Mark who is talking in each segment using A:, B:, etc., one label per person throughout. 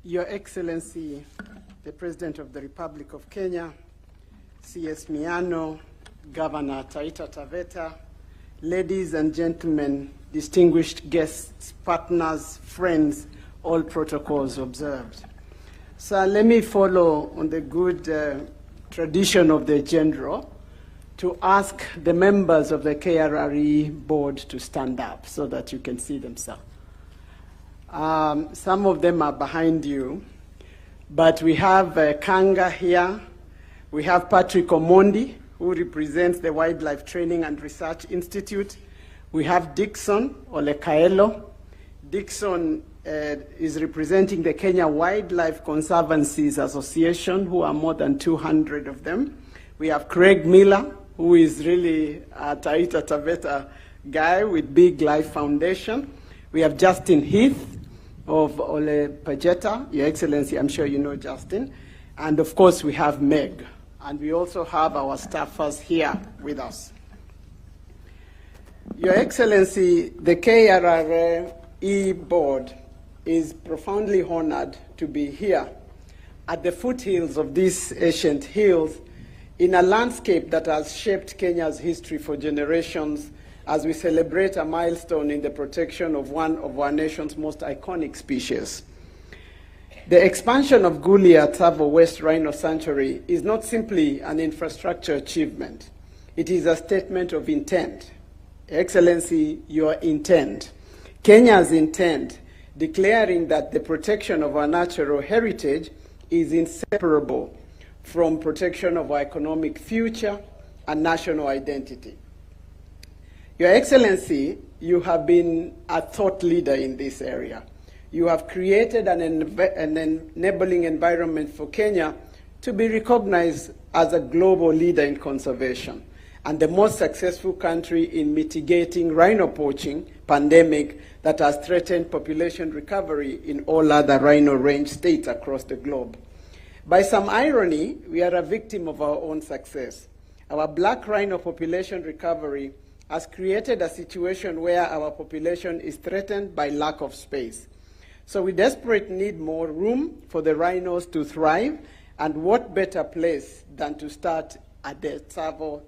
A: Your Excellency, the President of the Republic of Kenya, CS Miano, Governor Taveta, ladies and gentlemen, distinguished guests, partners, friends, all protocols observed. So let me follow on the good tradition of the General to ask the members of the KRRE board to stand up so that you can see themselves. Some of them are behind you, but we have Kanga here. We have Patrick Omondi, who represents the Wildlife Training and Research Institute. We have Dixon Olekaelo. Dixon is representing the Kenya Wildlife Conservancies Association, who are more than 200 of them. We have Craig Miller, who is really a Taveta guy with Big Life Foundation. We have Justin Heath of Ole Pajeta. Your Excellency, I'm sure you know Justin. And of course, we have Meg. And we also have our staffers here with us. Your Excellency, the KRRE board is profoundly honored to be here at the foothills of these ancient hills in a landscape that has shaped Kenya's history for generations as we celebrate a milestone in the protection of one of our nation's most iconic species. The expansion of Gulia Tsavo West Rhino Sanctuary is not simply an infrastructure achievement. It is a statement of intent. Excellency, your intent, Kenya's intent, declaring that the protection of our natural heritage is inseparable from protection of our economic future and national identity. Your Excellency, you have been a thought leader in this area. You have created an enabling environment for Kenya to be recognized as a global leader in conservation and the most successful country in mitigating rhino poaching pandemic that has threatened population recovery in all other rhino range states across the globe. By some irony, we are a victim of our own success. Our black rhino population recovery has created a situation where our population is threatened by lack of space. So we desperately need more room for the rhinos to thrive, and what better place than to start at the Tsavo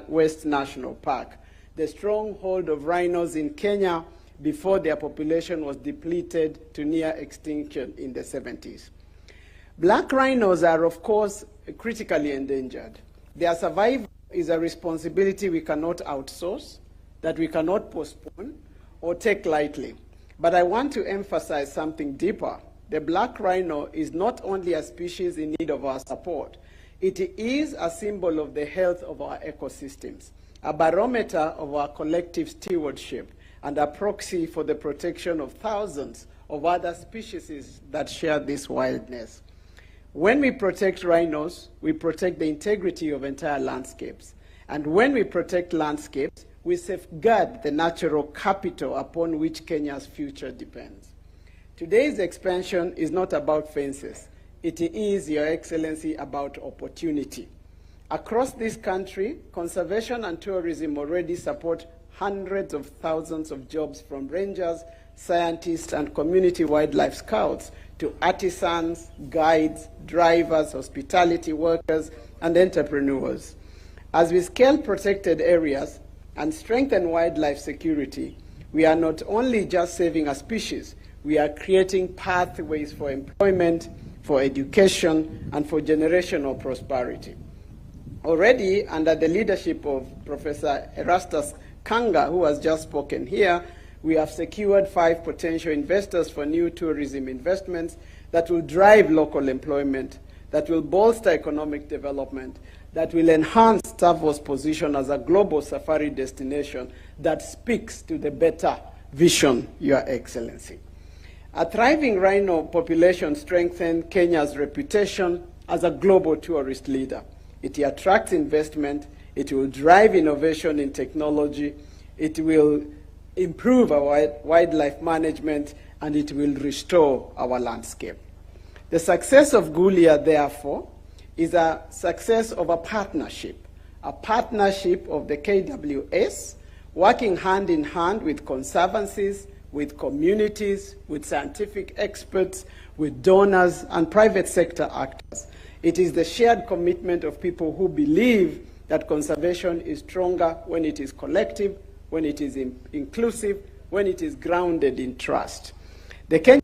A: West National Park, the stronghold of rhinos in Kenya before their population was depleted to near extinction in the 70s. Black rhinos are, of course, critically endangered. Their survival is a responsibility we cannot outsource, that we cannot postpone or take lightly. But I want to emphasize something deeper. The black rhino is not only a species in need of our support, it is a symbol of the health of our ecosystems, a barometer of our collective stewardship, and a proxy for the protection of thousands of other species that share this wildness. When we protect rhinos, we protect the integrity of entire landscapes. And when we protect landscapes, we safeguard the natural capital upon which Kenya's future depends. Today's expansion is not about fences. It is, Your Excellency, about opportunity. Across this country, conservation and tourism already support hundreds of thousands of jobs, from rangers, scientists, and community wildlife scouts to artisans, guides, drivers, hospitality workers, and entrepreneurs. As we scale protected areas and strengthen wildlife security, we are not only just saving a species, we are creating pathways for employment, for education, and for generational prosperity. Already, under the leadership of Professor Erastus Kanga, who has just spoken here, we have secured 5 potential investors for new tourism investments that will drive local employment, that will bolster economic development, that will enhance Tsavo's position as a global safari destination that speaks to the better vision, Your Excellency. A thriving rhino population strengthens Kenya's reputation as a global tourist leader. It attracts investment, it will drive innovation in technology, it will improve our wildlife management, and it will restore our landscape. The success of Gulia, therefore, is a success of a partnership of the KWS, working hand in hand with conservancies, with communities, with scientific experts, with donors and private sector actors. It is the shared commitment of people who believe that conservation is stronger when it is collective, when it is inclusive, when it is grounded in trust. The Kenya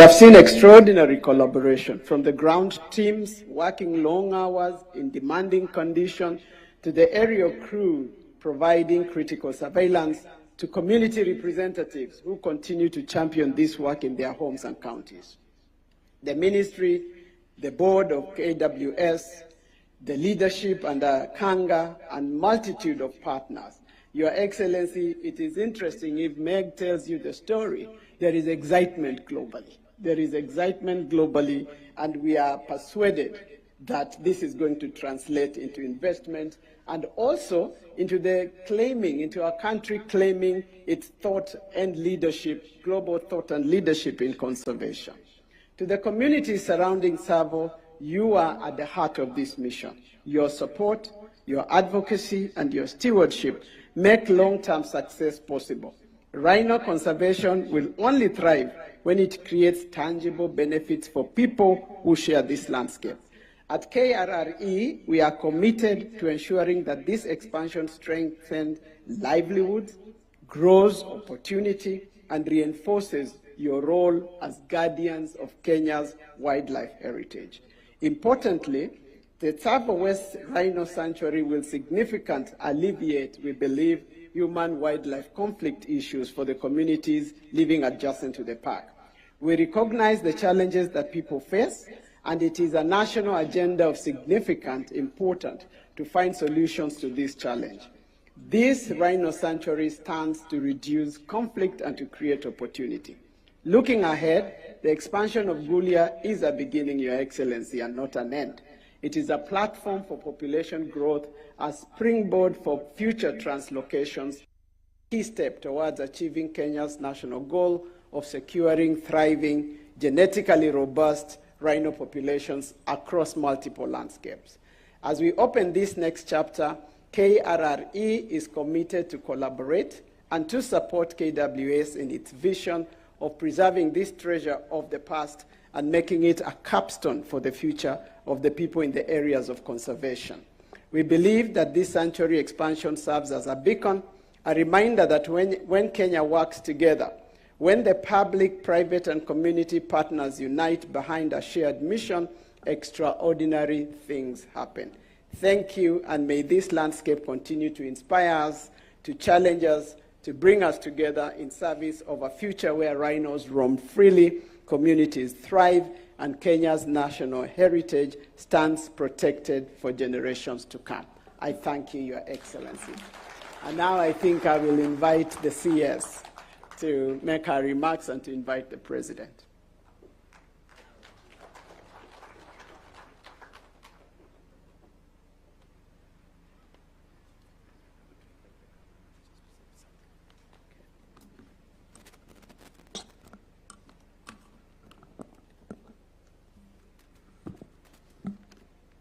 A: We have seen extraordinary collaboration from the ground teams working long hours in demanding conditions to the aerial crew providing critical surveillance to community representatives who continue to champion this work in their homes and counties. The ministry, the board of KWS, the leadership under Kanga, and multitude of partners. Your Excellency, it is interesting if Meg tells you the story, there is excitement globally. There is excitement globally, and we are persuaded that this is going to translate into investment and also into our country claiming its thought and leadership, global thought and leadership in conservation. To the communities surrounding Tsavo, you are at the heart of this mission. Your support, your advocacy, and your stewardship make long-term success possible. Rhino conservation will only thrive when it creates tangible benefits for people who share this landscape. At KRRE, we are committed to ensuring that this expansion strengthens livelihoods, grows opportunity, and reinforces your role as guardians of Kenya's wildlife heritage. Importantly, the Tsavo West Rhino Sanctuary will significantly alleviate, we believe, human-wildlife conflict issues for the communities living adjacent to the park. We recognize the challenges that people face, and it is a national agenda of significant importance to find solutions to this challenge. This Rhino Sanctuary stands to reduce conflict and to create opportunity. Looking ahead, the expansion of Gulia is a beginning, Your Excellency, and not an end. It is a platform for population growth, a springboard for future translocations, a key step towards achieving Kenya's national goal of securing thriving, genetically robust rhino populations across multiple landscapes. As we open this next chapter, KRRE is committed to collaborate and to support KWS in its vision of preserving this treasure of the past and making it a capstone for the future of the people in the areas of conservation. We believe that this sanctuary expansion serves as a beacon, a reminder that when Kenya works together, when the public, private, and community partners unite behind a shared mission, extraordinary things happen. Thank you, and may this landscape continue to inspire us, to challenge us, to bring us together in service of a future where rhinos roam freely, communities thrive, and Kenya's national heritage stands protected for generations to come. I thank you, Your Excellency. And now I think I will invite the CS to make her remarks and to invite the President.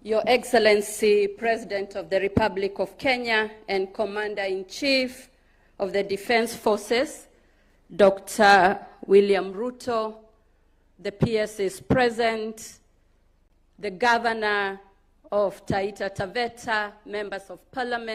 B: Your Excellency, President of the Republic of Kenya and Commander-in-Chief of the Defense Forces, Dr. William Ruto, the PS is present, the Governor of Taita Taveta, members of Parliament,